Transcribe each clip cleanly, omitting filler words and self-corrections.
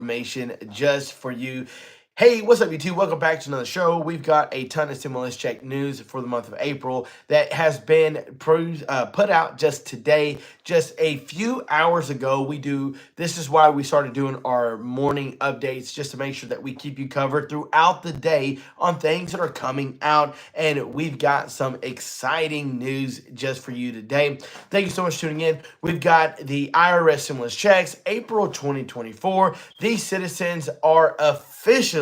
information just for you. Hey, what's up, YouTube? Welcome back to another show. We've got a ton of stimulus check news for the month of April that has been put out just today, just a few hours ago. This is why we started doing our morning updates, just to make sure that we keep you covered throughout the day on things that are coming out. And we've got some exciting news just for you today. Thank you so much for tuning in. We've got the IRS stimulus checks, April 2024. These citizens are officially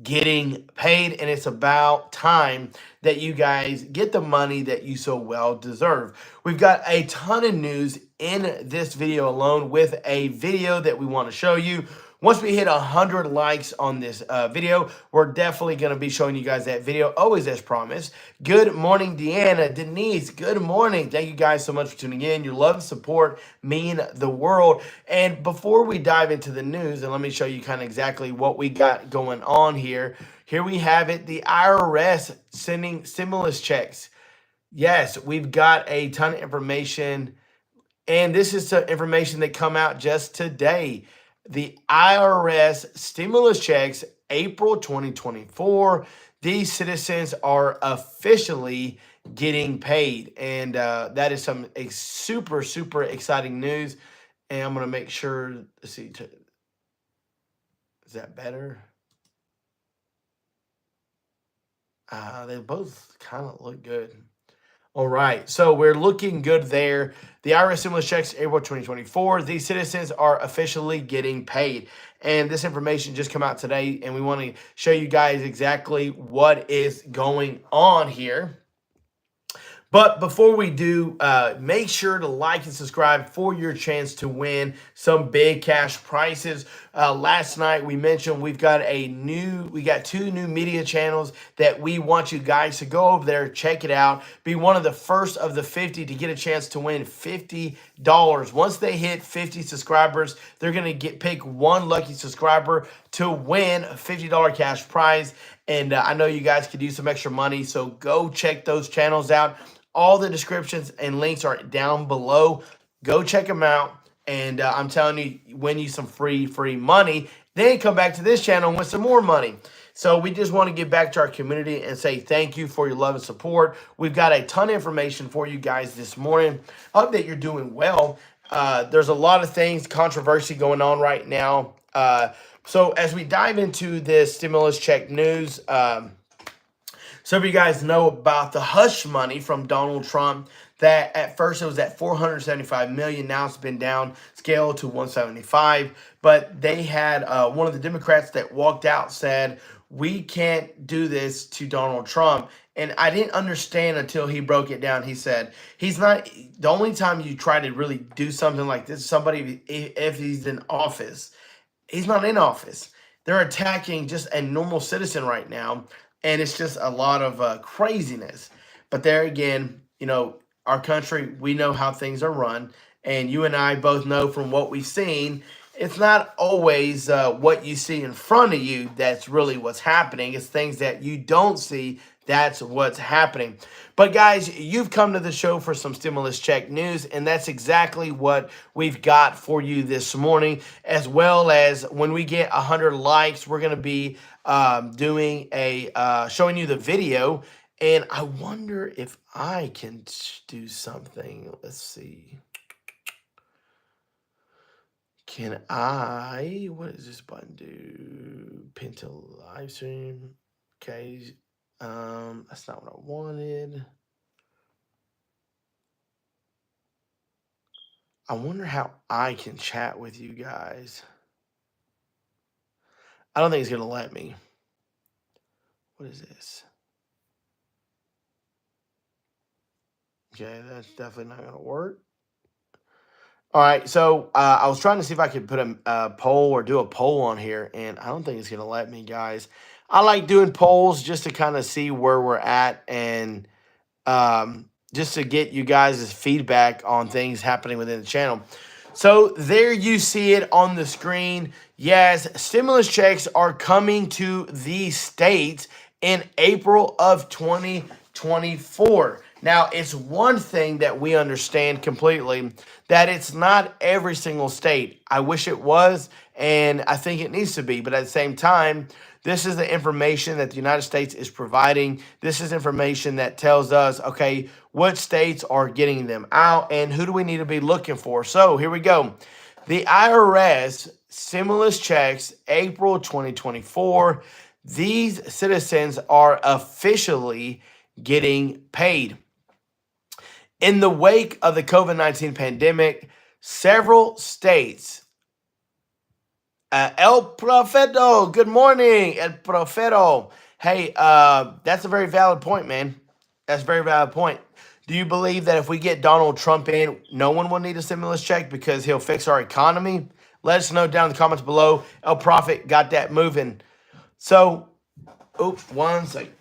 getting paid, and it's about time that you guys get the money that you so well deserve. We've got a ton of news in this video alone, with a video that we want to show you. Once we hit 100 likes on this video, we're definitely going to be showing you guys that video, always as promised. Good morning, Deanna, Denise, good morning. Thank you guys so much for tuning in. Your love and support mean the world. And before we dive into the news, and let me show you kind of exactly what we got going on here. Here we have it, the IRS sending stimulus checks. Yes, we've got a ton of information, and this is the information that come out just today. The IRS stimulus checks, April 2024. These citizens are officially getting paid. And that is some super, super exciting news. And I'm going to make sure, let's see, is that better? They both kind of look good. All right, so we're looking good there. The IRS stimulus checks, April 2024. These citizens are officially getting paid. And this information just came out today, and we want to show you guys exactly what is going on here. But before we do, make sure to like and subscribe for your chance to win some big cash prizes. Last night we mentioned we got two new media channels that we want you guys to go over there, check it out, be one of the first of the 50 to get a chance to win $50. Once they hit 50 subscribers, they're going to pick one lucky subscriber to win a $50 cash prize. And I know you guys could use some extra money, so go check those channels out. All the descriptions and links are down below. Go check them out. And I'm telling you, win you some free money. Then come back to this channel and win some more money. So we just want to give back to our community and say thank you for your love and support. We've got a ton of information for you guys this morning. I hope that you're doing well. There's a lot of things, controversy going on right now. So as we dive into this stimulus check news, some of you guys know about the hush money from Donald Trump, that at first it was at $475 million. Now it's been downscaled to $175. But they had one of the Democrats that walked out said, we can't do this to Donald Trump. And I didn't understand until he broke it down. He said, he's not, the only time you try to really do something like this, somebody, if he's in office, he's not in office. They're attacking just a normal citizen right now. And it's just a lot of craziness. But there again, you know, our country, we know how things are run. And you and I both know from what we've seen, it's not always what you see in front of you that's really what's happening. It's things that you don't see, that's what's happening. But guys, you've come to the show for some stimulus check news, and that's exactly what we've got for you this morning. As well as when we get 100 likes, we're going to be doing showing you the video. And I wonder if I can do something. Let's see. Can I, what does this button do? Pin to live stream. Okay. That's not what I wanted. I wonder how I can chat with you guys. I don't think it's going to let me. What is this? Okay, that's definitely not going to work. All right, so I was trying to see if I could put a poll or do a poll on here, and I don't think it's going to let me, guys. I like doing polls just to kind of see where we're at, and just to get you guys' feedback on things happening within the channel. So there you see it on the screen. Yes, stimulus checks are coming to the states in April of 2024. Now, it's one thing that we understand completely that it's not every single state. I wish it was, and I think it needs to be. But at the same time, this is the information that the United States is providing. This is information that tells us, okay, what states are getting them out and who do we need to be looking for. So here we go. The IRS stimulus checks, April 2024. These citizens are officially getting paid. In the wake of the COVID-19 pandemic, several states, El Profeto, good morning, El Profeto. Hey, that's a very valid point, man. That's a very valid point. Do you believe that if we get Donald Trump in, no one will need a stimulus check because he'll fix our economy? Let us know down in the comments below. El Prophet got that moving. So, oops, one second.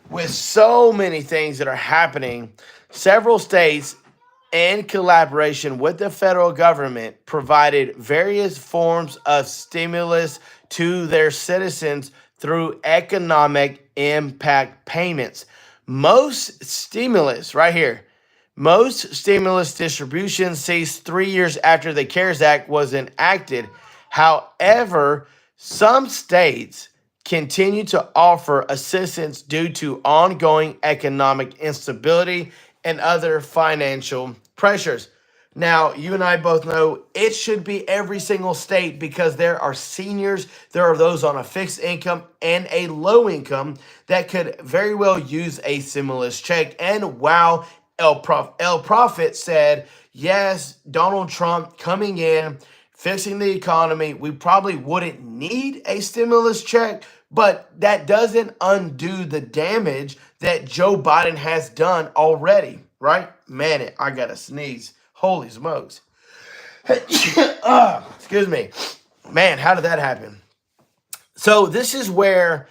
With so many things that are happening, several states, in collaboration with the federal government, provided various forms of stimulus to their citizens through economic impact payments. Most stimulus, right here, most stimulus distribution ceased 3 years after the CARES Act was enacted. However, some states continue to offer assistance due to ongoing economic instability and other financial pressures. Now, you and I both know it should be every single state because there are seniors, there are those on a fixed income and a low income that could very well use a stimulus check. And wow, El Prophet said, yes, Donald Trump coming in, fixing the economy, we probably wouldn't need a stimulus check, but that doesn't undo the damage that Joe Biden has done already, right? Man, I got to sneeze. Holy smokes. Excuse me. Man, how did that happen? So this is where,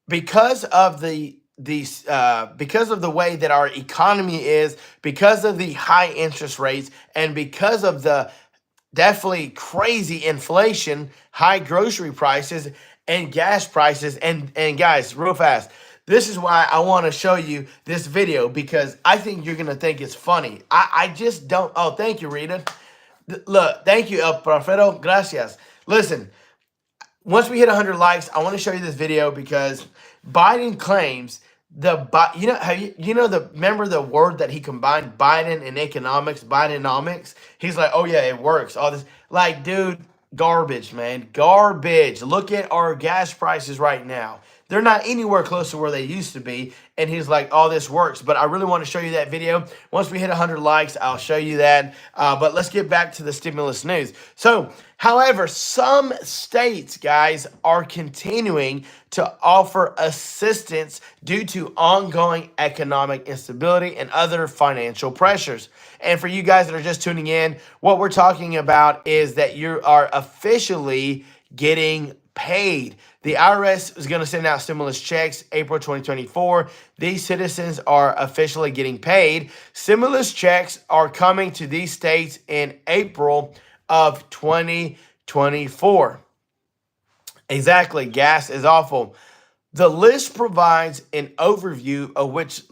because of because of the way that our economy is, because of the high interest rates, and because of the definitely crazy inflation, high grocery prices, and gas prices, and guys, real fast, this is why I want to show you this video because I think you're gonna think it's funny. I just don't. Oh, thank you, Rita. Look, thank you, El Profeto. Gracias. Listen, once we hit 100 likes, I want to show you this video because Biden claims remember the word that he combined, Biden and economics, Bidenomics. He's like, oh yeah, it works. All this, like, dude, garbage, man, garbage. Look at our gas prices right now. They're not anywhere close to where they used to be. And he's like, oh, this works. But I really want to show you that video. Once we hit 100 likes, I'll show you that. But let's get back to the stimulus news. So, however, some states, guys, are continuing to offer assistance due to ongoing economic instability and other financial pressures. And for you guys that are just tuning in, what we're talking about is that you are officially getting paid. The IRS is going to send out stimulus checks April 2024. These citizens are officially getting paid. Stimulus checks are coming to these states in April of 2024. Exactly. Gas is awful. The list provides an overview of which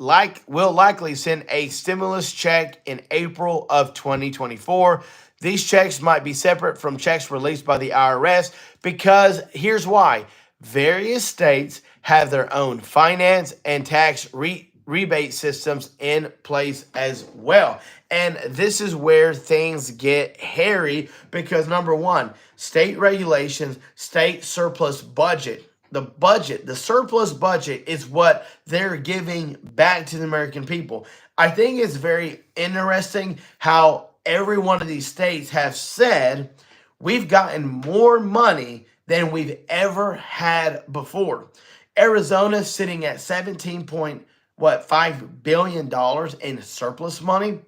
will likely send a stimulus check in April of 2024. These checks might be separate from checks released by the IRS because here's why. Various states have their own finance and tax rebate systems in place as well. And this is where things get hairy because, number one, state regulations, state surplus budget. The surplus budget is what they're giving back to the American people. I think it's very interesting how every one of these states have said we've gotten more money than we've ever had before. Arizona's sitting at $17.5 billion in surplus money.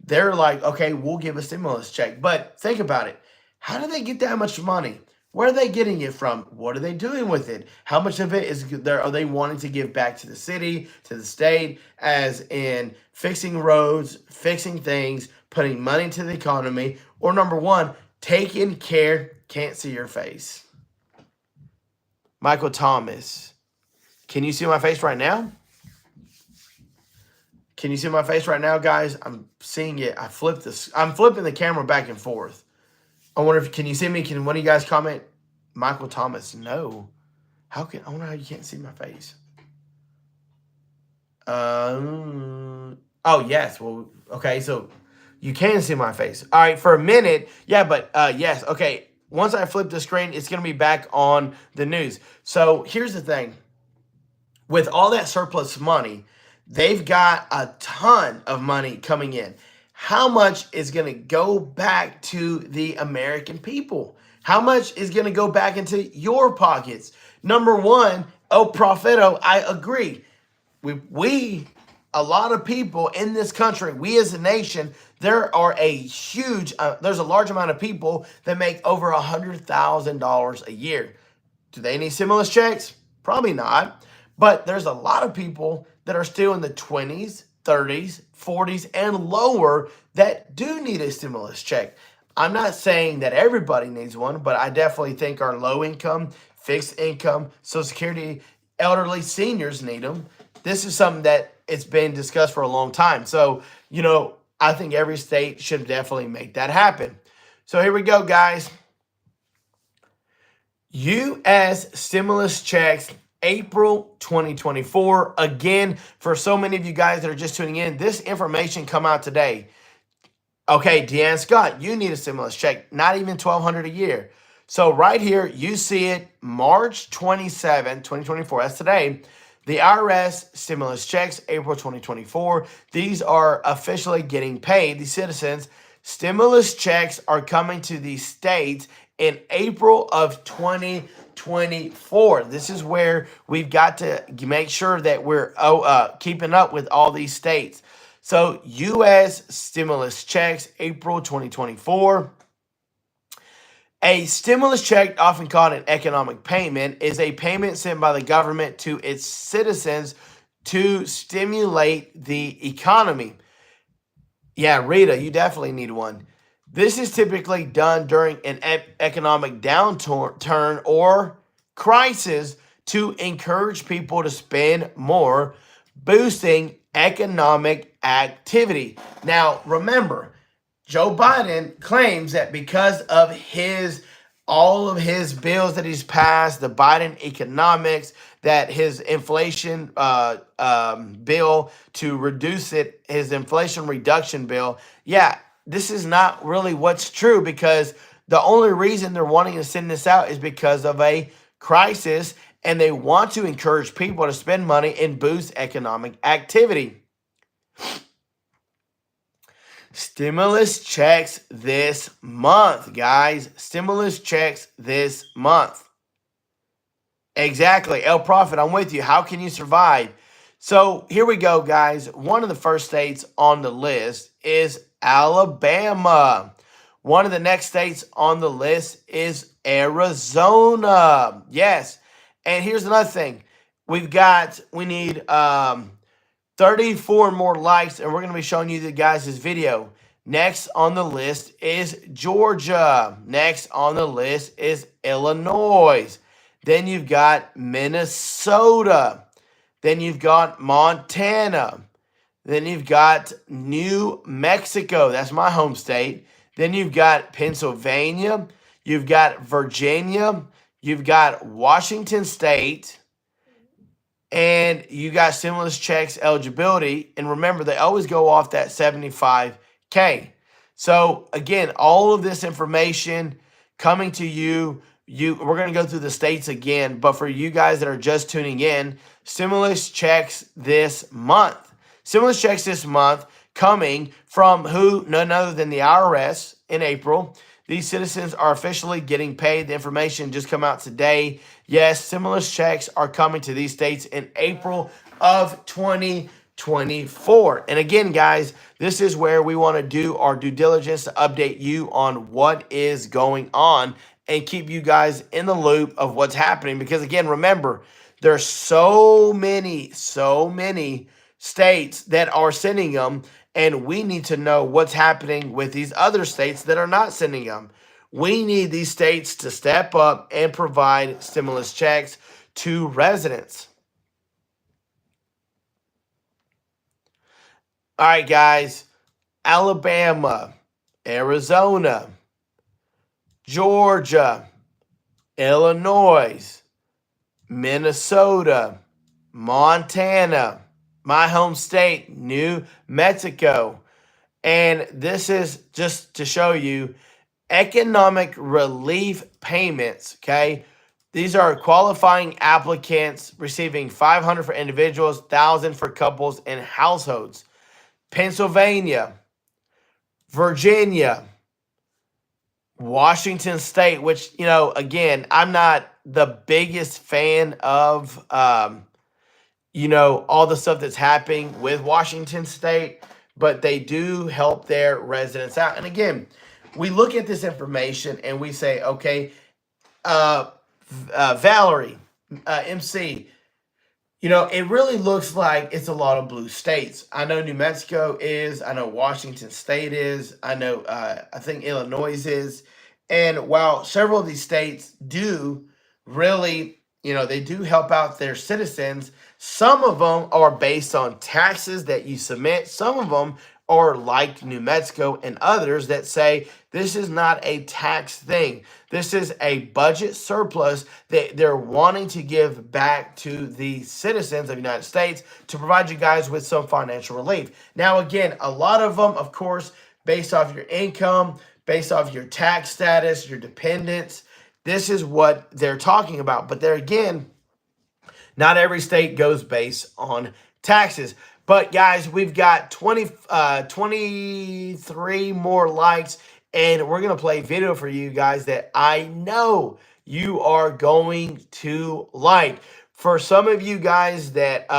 They're like, okay, we'll give a stimulus check. But think about it. How do they get that much money? Where are they getting it from? What are they doing with it? How much of it are they wanting to give back to the city, to the state, as in fixing roads, fixing things, putting money into the economy, or number one, taking care, can't see your face. Michael Thomas. Can you see my face right now? Can you see my face right now, guys? I'm seeing it. I'm flipping the camera back and forth. I wonder if can you see me? Can one of you guys comment? Michael Thomas. No. I wonder how you can't see my face. Oh yes. Well, okay. So you can see my face. All right, for a minute. Yeah, but yes. Okay. Once I flip the screen, it's gonna be back on the news. So here's the thing. With all that surplus money, they've got a ton of money coming in. How much is going to go back to the American people? How much is going to go back into your pockets? Number one, El Profeto, I agree. We a lot of people in this country, we as a nation, there's a large amount of people that make over $100,000 a year. Do they need stimulus checks? Probably not. But there's a lot of people that are still in the 20s, 30s, 40s, and lower that do need a stimulus check. I'm not saying that everybody needs one, but I definitely think our low income, fixed income, Social Security, elderly seniors need them. This is something that it's been discussed for a long time. So, I think every state should definitely make that happen. So here we go, guys. U.S. stimulus checks April 2024. Again, for so many of you guys that are just tuning in, this information come out today. Okay, Deanne Scott, you need a stimulus check, not even $1,200 a year. So right here, you see it, March 27, 2024, that's today. The IRS stimulus checks, April 2024. These are officially getting paid. The citizens, stimulus checks are coming to the states in April of 2024. This is where we've got to make sure that we're keeping up with all these states. So U.S. stimulus checks, April 2024. A stimulus check, often called an economic payment, is a payment sent by the government to its citizens to stimulate the economy. Yeah, Rita, you definitely need one. This is typically done during an economic downturn or crisis to encourage people to spend more, boosting economic activity. Now, remember, Joe Biden claims that because of all of his bills that he's passed, the Biden economics, that his inflation bill to reduce it, his inflation reduction bill, this is not really what's true, because the only reason they're wanting to send this out is because of a crisis, and they want to encourage people to spend money and boost economic activity. Stimulus checks this month, guys. Stimulus checks this month. Exactly. El Prophet, I'm with you. How can you survive? So here we go, guys. One of the first states on the list is Alabama. One of the next states on the list is Arizona. Yes. And here's another thing. We need 34 more likes, and we're going to be showing you the guys this video. Next on the list is Georgia. Next on the list is Illinois. Then you've got Minnesota. Then you've got Montana. Then you've got New Mexico. That's my home state. Then you've got Pennsylvania. You've got Virginia. You've got Washington State. And you got stimulus checks eligibility. And remember, they always go off that $75K. So again, all of this information coming to you. We're going to go through the states again. But for you guys that are just tuning in, stimulus checks this month. Stimulus checks this month coming from none other than the IRS in April. These citizens are officially getting paid. The information just come out today. Yes, stimulus checks are coming to these states in April of 2024. And again, guys, this is where we want to do our due diligence to update you on what is going on and keep you guys in the loop of what's happening. Because again, remember, there's so many states that are sending them. And we need to know what's happening with these other states that are not sending them. We need these states to step up and provide stimulus checks to residents. All right, guys. Alabama, Arizona, Georgia, Illinois, Minnesota, Montana, my home state, New Mexico. And this is just to show you economic relief payments, okay? These are qualifying applicants receiving $500 for individuals, $1,000 for couples and households. Pennsylvania, Virginia, Washington State, which, again, I'm not the biggest fan of, all the stuff that's happening with Washington State, but they do help their residents out. And again, we look at this information and we say, okay, Valerie, MC, it really looks like it's a lot of blue states. I know New Mexico is. I know Washington State is. I know, I think Illinois is. And while several of these states do really, they do help out their citizens, some of them are based on taxes that you submit. Some of them are like New Mexico and others that say this is not a tax thing. This is a budget surplus that they're wanting to give back to the citizens of the United States to provide you guys with some financial relief. Now, again, a lot of them, of course, based off your income, based off your tax status, your dependents. This is what they're talking about. But there again, not every state goes based on taxes. But guys, we've got 23 more likes, and we're going to play a video for you guys that I know you are going to like. For some of you guys that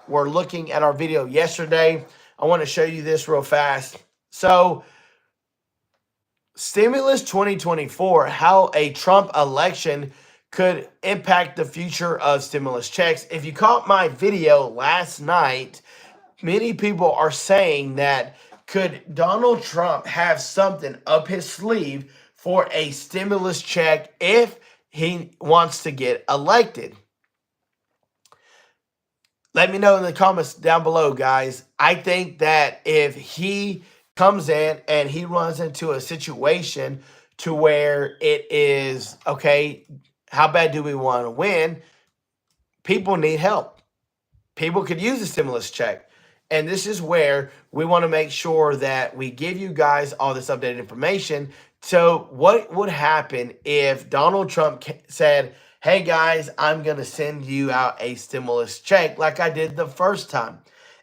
were looking at our video yesterday, I want to show you this real fast. So, Stimulus 2024, how a Trump election could impact the future of stimulus checks. If you caught my video last night, many people are saying that could Donald Trump have something up his sleeve for a stimulus check if he wants to get elected? Let me know in the comments down below, guys. I think that if he comes in and he runs into a situation to where it is, okay, how bad do we want to win? People need help. People could use a stimulus check. And this is where we want to make sure that we give you guys all this updated information. So what would happen if Donald Trump said, hey guys, I'm going to send you out a stimulus check like I did the first time?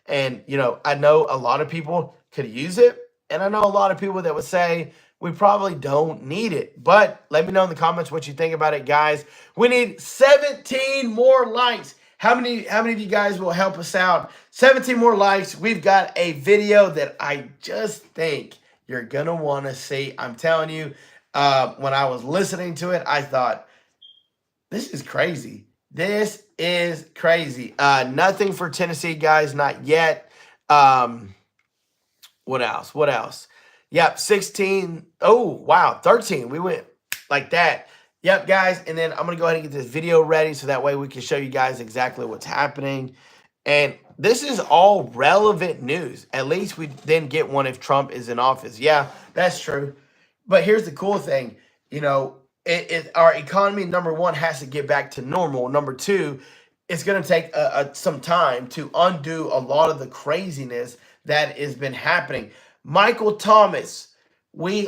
And, I know a lot of people could use it. And I know a lot of people that would say, we probably don't need it. But let me know in the comments what you think about it, guys. We need 17 more likes. How many of you guys will help us out? 17 more likes. We've got a video that I just think you're going to want to see. I'm telling you, when I was listening to it, I thought, this is crazy. This is crazy. Nothing for Tennessee, guys, not yet. What else? What else? Yep, 16. Oh, wow, 13. We went like that. Yep, guys, and then I'm going to go ahead and get this video ready so that way we can show you guys exactly what's happening. And this is all relevant news. At least we then get one if Trump is in office. Yeah, that's true. But here's the cool thing. Our economy, number one, has to get back to normal. Number two, it's going to take some time to undo a lot of the craziness that has been happening. Michael Thomas, we're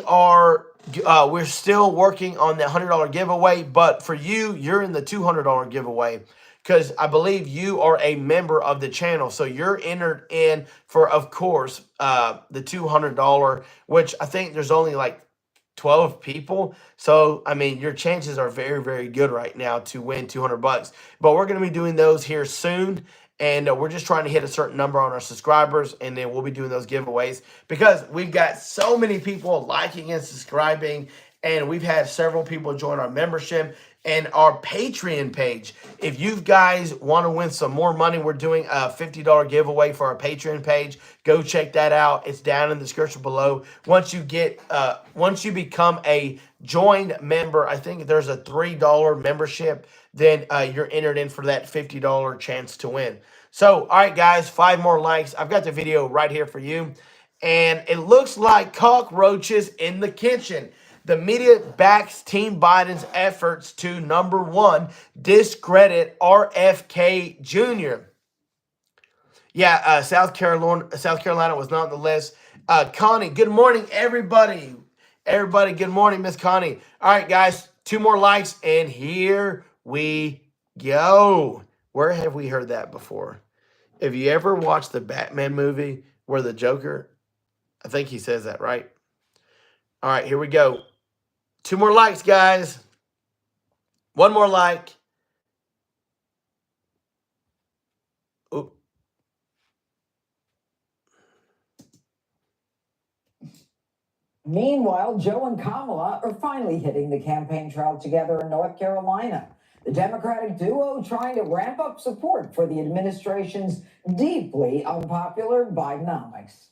still working on the $100 giveaway, but for you, you're in the $200 giveaway because I believe you are a member of the channel. So you're entered in for, of course, the $200, which I think there's only like 12 people. So, I mean, your chances are very, very good right now to win $200. But we're going to be doing those here soon. And we're just trying to hit a certain number on our subscribers, and then we'll be doing those giveaways because we've got so many people liking and subscribing. And we've had several people join our membership and our Patreon page. If you guys want to win some more money, we're doing a $50 giveaway for our Patreon page. Go check that out. It's down in the description below. Once you become a joined member, I think there's a $3 membership, then you're entered in for that $50 chance to win. So, all right, guys, 5 more likes. I've got the video right here for you. And it looks like cockroaches in the kitchen. The media backs Team Biden's efforts to, number one, discredit RFK Jr. Yeah, South Carolina was not on the list. Connie, good morning, everybody. Everybody, good morning, Miss Connie. All right, guys, 2 more likes, and here we go. Where have we heard that before? Have you ever watched the Batman movie where the Joker, I think he says that, right? All right, here we go. 2 more likes, guys. 1 more like. Oop. Meanwhile, Joe and Kamala are finally hitting the campaign trail together in North Carolina. The Democratic duo trying to ramp up support for the administration's deeply unpopular Bidenomics.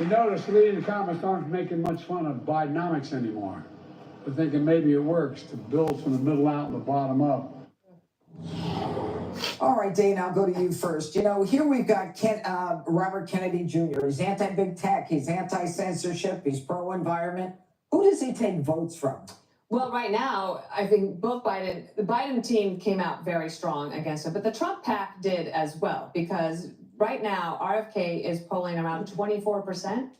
You notice Lee and Thomas aren't making much fun of Bidenomics anymore. They're thinking maybe it works to build from the middle out and the bottom up. All right, Dane, I'll go to you first. You know, here we've got Robert Kennedy Jr. He's anti-big tech, he's anti-censorship, he's pro-environment. Who does he take votes from? Well, right now, I think the Biden team came out very strong against him, but the Trump PAC did as well, because right now, RFK is polling around 24%.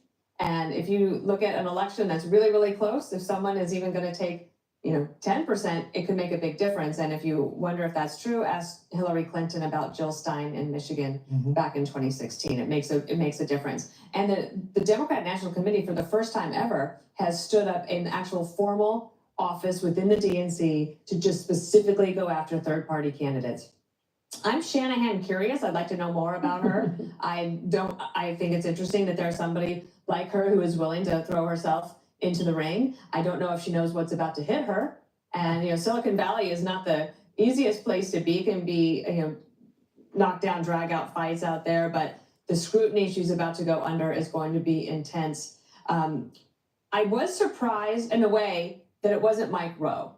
And if you look at an election that's really, really close, if someone is even going to take 10%, it could make a big difference. And if you wonder if that's true, ask Hillary Clinton about Jill Stein in Michigan back in 2016. It makes a difference. And the Democrat National Committee, for the first time ever, has stood up an actual formal office within the DNC to just specifically go after third-party candidates. I'm Shanahan curious. I'd like to know more about her. I think it's interesting that there's somebody like her who is willing to throw herself into the ring. I don't know if she knows what's about to hit her. And, Silicon Valley is not the easiest place to be. It can be, knock down, drag out fights out there, but the scrutiny she's about to go under is going to be intense. I was surprised in a way that it wasn't Mike Rowe,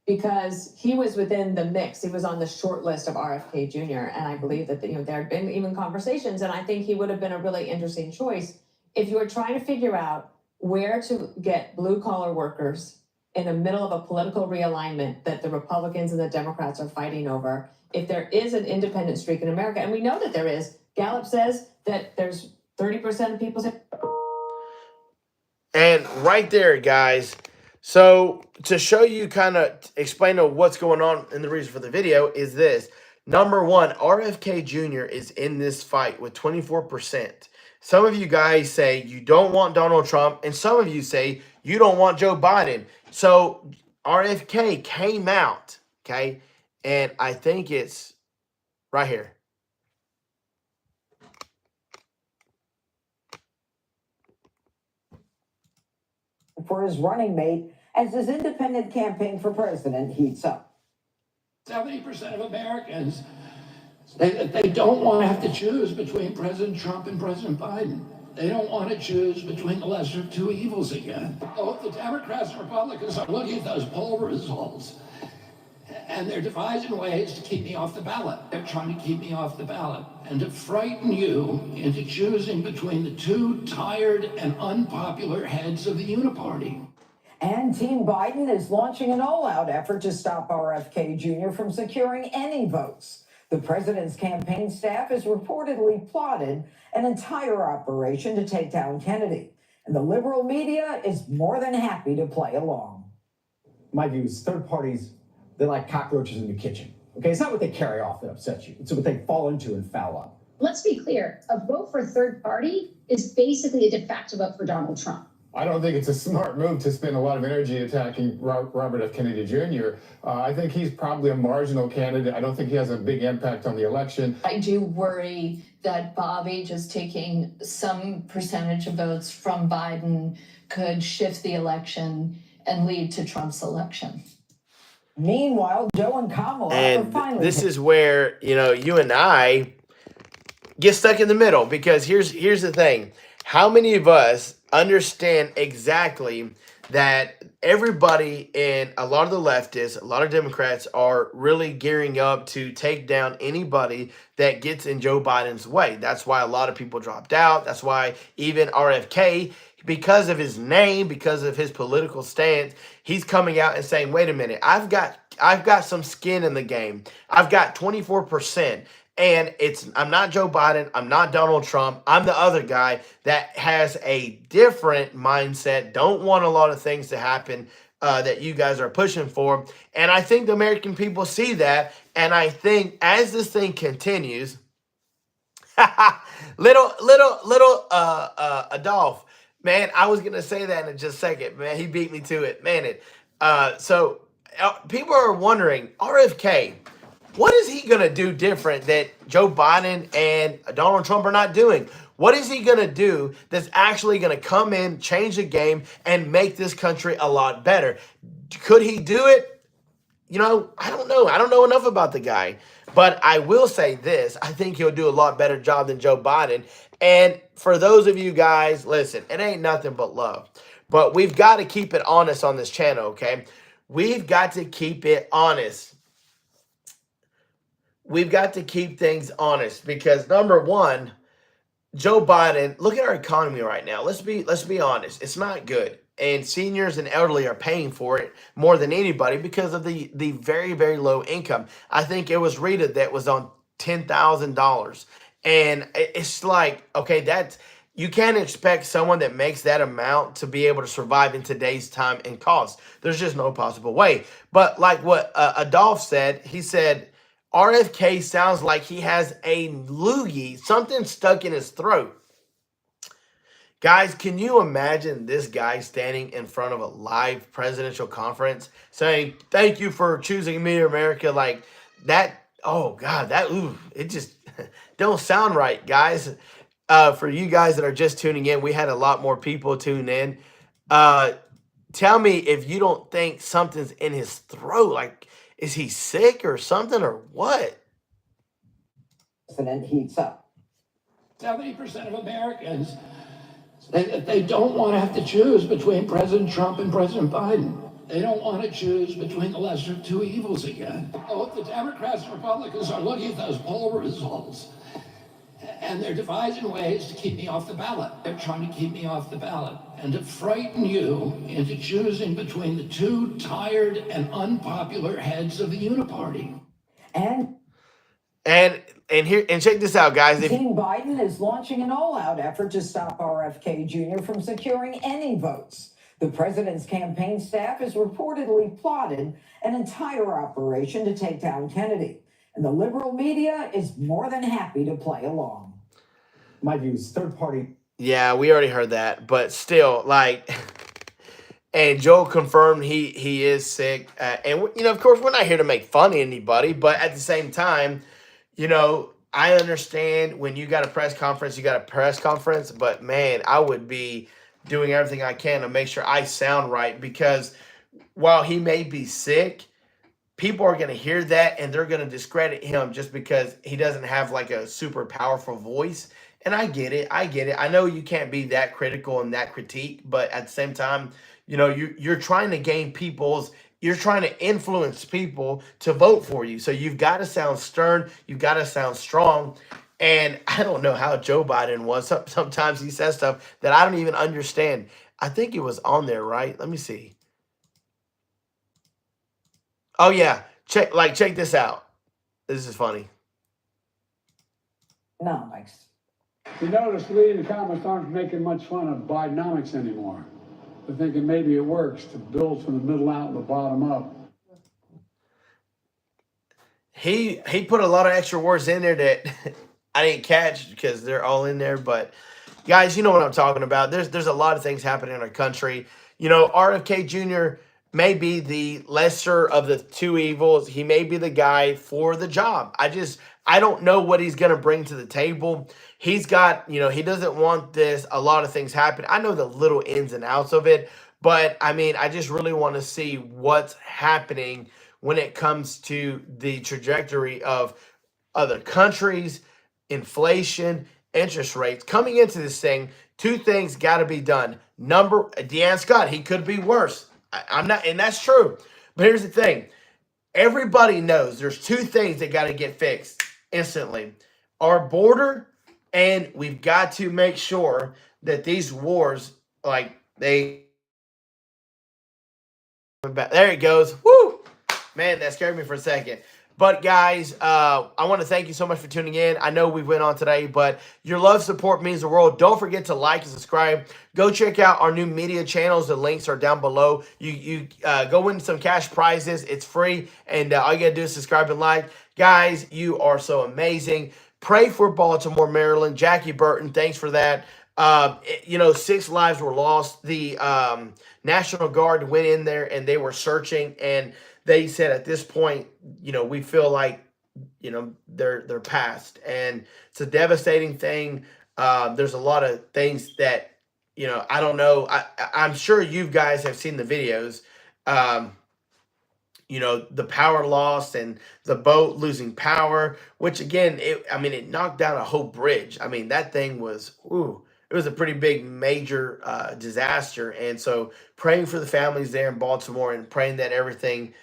because he was within the mix. He was on the short list of RFK Jr. And I believe that there had been even conversations, and I think he would have been a really interesting choice if you were trying to figure out where to get blue collar workers in the middle of a political realignment that the Republicans and the Democrats are fighting over. If there is an independent streak in America, and we know that there is, Gallup says that there's 30% of people. And right there, guys. So to show you, kind of explain what's going on, and the reason for the video is this. Number one, RFK Jr. is in this fight with 24%. Some of you guys say you don't want Donald Trump, and some of you say you don't want Joe Biden. So RFK came out, okay, and I think it's right here. For his running mate as his independent campaign for president heats up. 70% of Americans, they don't want to have to choose between President Trump and President Biden. They don't want to choose between the lesser of two evils again. Both the Democrats and Republicans are looking at those poll results, and they're devising ways to keep me off the ballot. They're trying to keep me off the ballot and to frighten you into choosing between the two tired and unpopular heads of the uniparty. And Team Biden is launching an all-out effort to stop RFK Jr. from securing any votes. The president's campaign staff has reportedly plotted an entire operation to take down Kennedy, and the liberal media is more than happy to play along. My view is third parties, they're like cockroaches in the kitchen. Okay, it's not what they carry off that upsets you. It's what they fall into and foul up. Let's be clear. A vote for third party is basically a de facto vote for Donald Trump. I don't think it's a smart move to spend a lot of energy attacking Robert F. Kennedy Jr. I think he's probably a marginal candidate. I don't think he has a big impact on the election. I do worry that Bobby just taking some percentage of votes from Biden could shift the election and lead to Trump's election. Meanwhile, Joe and Kamala are And finally. this is where, you and I get stuck in the middle, because here's the thing. How many of us understand exactly that everybody in a lot of the leftists, a lot of Democrats are really gearing up to take down anybody that gets in Joe Biden's way? That's why a lot of people dropped out. That's why even RFK, because of his name, because of his political stance, he's coming out and saying, wait a minute, I've got some skin in the game. I've got 24%. And I'm not Joe Biden. I'm not Donald Trump. I'm the other guy that has a different mindset. Don't want a lot of things to happen that you guys are pushing for. And I think the American people see that. And I think as this thing continues, little Adolph, man, I was gonna say that in just a second, man. He beat me to it, man. So people are wondering, RFK, what is he going to do different that Joe Biden and Donald Trump are not doing? What is he going to do that's actually going to come in, change the game, and make this country a lot better? Could he do it? I don't know. I don't know enough about the guy. But I will say this. I think he'll do a lot better job than Joe Biden. And for those of you guys, listen, it ain't nothing but love. But we've got to keep it honest on this channel, okay? We've got to keep it honest. We've got to keep things honest because, number one, Joe Biden, look at our economy right now. Let's be honest. It's not good. And seniors and elderly are paying for it more than anybody because of the very, very low income. I think it was Rita that was on $10,000. And it's like, okay, you can't expect someone that makes that amount to be able to survive in today's time and cost. There's just no possible way. But like what Adolph said, he said, RFK sounds like he has a loogie, something stuck in his throat. Guys, can you imagine this guy standing in front of a live presidential conference saying, thank you for choosing me, America? Like that, oh God, it just don't sound right, guys. For you guys that are just tuning in, we had a lot more people tune in. Tell me if you don't think something's in his throat, like, is he sick or something or what? President heats up. 70% of Americans, they don't want to have to choose between President Trump and President Biden. They don't want to choose between the lesser of two evils again. Oh, the Democrats and Republicans are looking at those poll results, and they're devising ways to keep me off the ballot. They're trying to keep me off the ballot and to frighten you into choosing between the two tired and unpopular heads of the uniparty. And check this out, guys. Team Biden is launching an all-out effort to stop RFK Jr. from securing any votes. The president's campaign staff has reportedly plotted an entire operation to take down Kennedy. And the liberal media is more than happy to play along. My view is third party. Yeah, we already heard that, but still, like, and Joe confirmed he is sick. And, of course, we're not here to make fun of anybody, but at the same time, I understand when you got a press conference, you got a press conference, but man, I would be doing everything I can to make sure I sound right, because while he may be sick, people are going to hear that and they're going to discredit him just because he doesn't have like a super powerful voice. And I get it. I know you can't be that critical and that critique, but at the same time, you're trying to gain you're trying to influence people to vote for you. So you've got to sound stern. You've got to sound strong. And I don't know how Joe Biden was. Sometimes he says stuff that I don't even understand. I think it was on there, right? Let me see. Oh yeah. Check this out. This is funny. Economics. You notice Lee and the comments aren't making much fun of Bidenomics anymore. They're thinking maybe it works to build from the middle out and the bottom up. He put a lot of extra words in there that I didn't catch because they're all in there. But guys, you know what I'm talking about. There's a lot of things happening in our country. RFK Jr. may be the lesser of the two evils. He may be the guy for the job. I don't know what he's going to bring to the table. He's got, he doesn't want a lot of things happen. I know the little ins and outs of it, But I mean, I just really want to see what's happening when it comes to the trajectory of other countries, inflation, interest rates. Coming into this thing, two things got to be done. Deanne Scott, he could be worse. I'm not, and that's true. But here's the thing. Everybody knows there's two things that got to get fixed instantly. Our border, and we've got to make sure that these wars, like there it goes. Woo! Man, that scared me for a second. But guys, I want to thank you so much for tuning in. I know we went on today, but your love support means the world. Don't forget to like and subscribe. Go check out our new media channels. The links are down below. You go win some cash prizes. It's free, and all you got to do is subscribe and like. Guys, you are so amazing. Pray for Baltimore, Maryland. Jackie Burton, thanks for that. 6 lives were lost. The National Guard went in there and they were searching, and they said at this point, we feel like, they're past, and it's a devastating thing. There's a lot of things that, I don't know. I'm sure you guys have seen the videos. The power loss and the boat losing power, which again, it knocked down a whole bridge. I mean, that thing was, it was a pretty big major disaster. And so praying for the families there in Baltimore and praying that everything,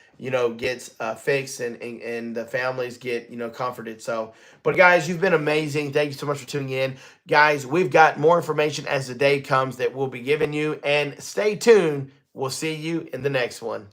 gets fixed and the families get, comforted. So, but guys, you've been amazing. Thank you so much for tuning in. Guys, we've got more information as the day comes that we'll be giving you, and stay tuned. We'll see you in the next one.